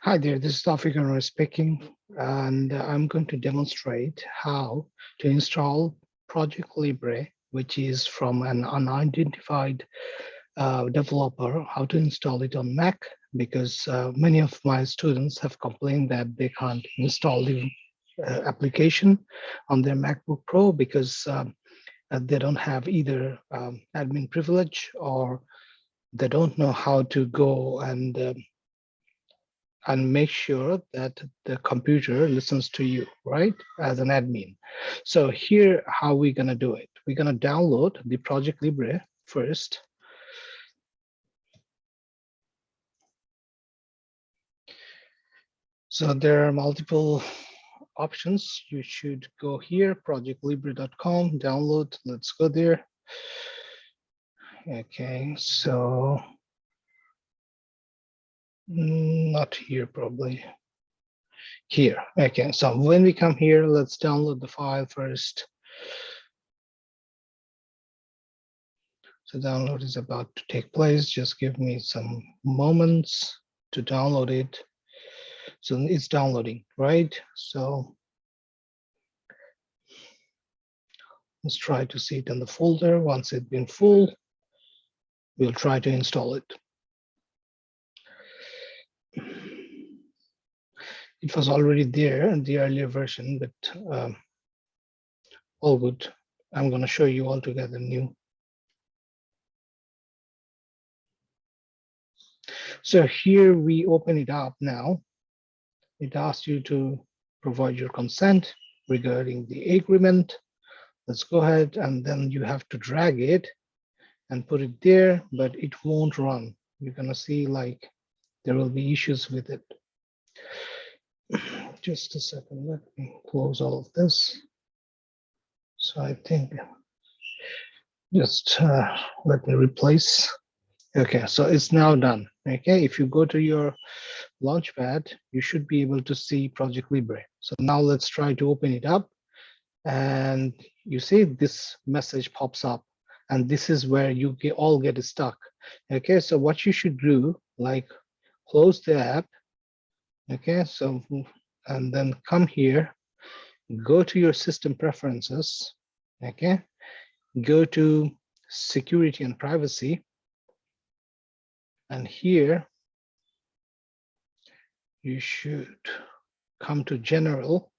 Hi there, this is Tawfiq Anwar speaking, and I'm going to demonstrate how to install Project Libre, which is from an unidentified developer, how to install it on Mac, because many of my students have complained that they can't install the application on their MacBook Pro because they don't have either admin privilege or they don't know how to go and make sure that the computer listens to you, right, as an admin. So here, how we're gonna do it. We're gonna download the Project Libre first. So there are multiple options. You should go here, projectlibre.com, download, let's go there. Okay, so not here probably. Here, okay, so when we come here, let's download the file first. So download is about to take place. Just give me some moments to download it. So it's downloading, right? So let's try to see it in the folder. Once it's been full, we'll try to install it. It was already there in the earlier version, but all good. I'm going to show you altogether new. So here we open it up now. It asks you to provide your consent regarding the agreement. Let's go ahead, and then you have to drag it and put it there, but it won't run. You're gonna see like there will be issues with it. Just a second, let me close all of this. So I think just let me replace. Okay, so it's now done. Okay, if you go to your Launchpad, you should be able to see Project Libre. So now let's try to open it up. And you see this message pops up. And this is where you all get stuck. Okay, so what you should do, like close the app. Okay, so and then come here, go to your system preferences. Okay, go to security and privacy. And here you should come to general.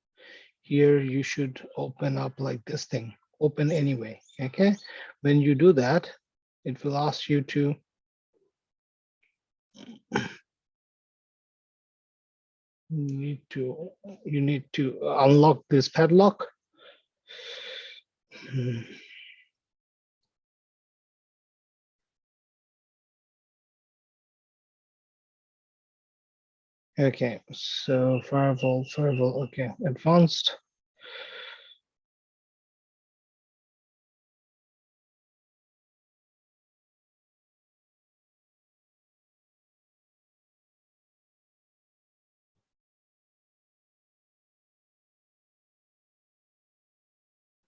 Here you should open up like this thing, open anyway. Okay, when you do that, it will ask you to you need to unlock this padlock. Okay, so firewall, okay, advanced.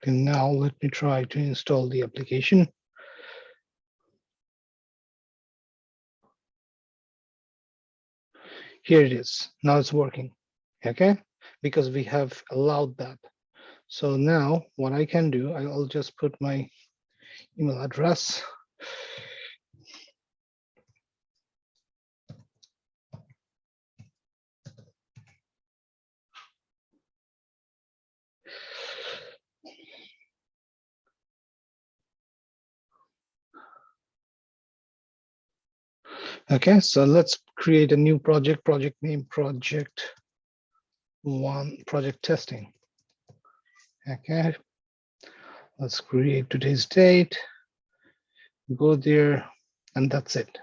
And now let me try to install the application. Here it is. Now it's working. Okay, because we have allowed that. So now what I can do, I'll just put my email address. Okay, so let's create a new project name, project testing. Okay, let's create today's date, go there, and that's it.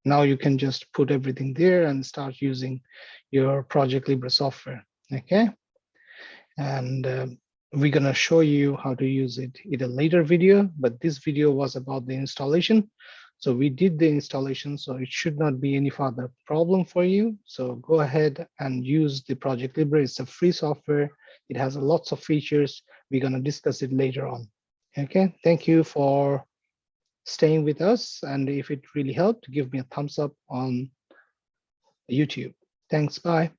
Now you can just put everything there and start using your Project Libre software. Okay, and we're gonna show you how to use it in a later video, but this video was about the installation. So we did the installation, so it should not be any further problem for you. So go ahead and use the Project Libre. It's a free software. It has lots of features. We're gonna discuss it later on. Okay, thank you for staying with us. And if it really helped, give me a thumbs up on YouTube. Thanks. Bye.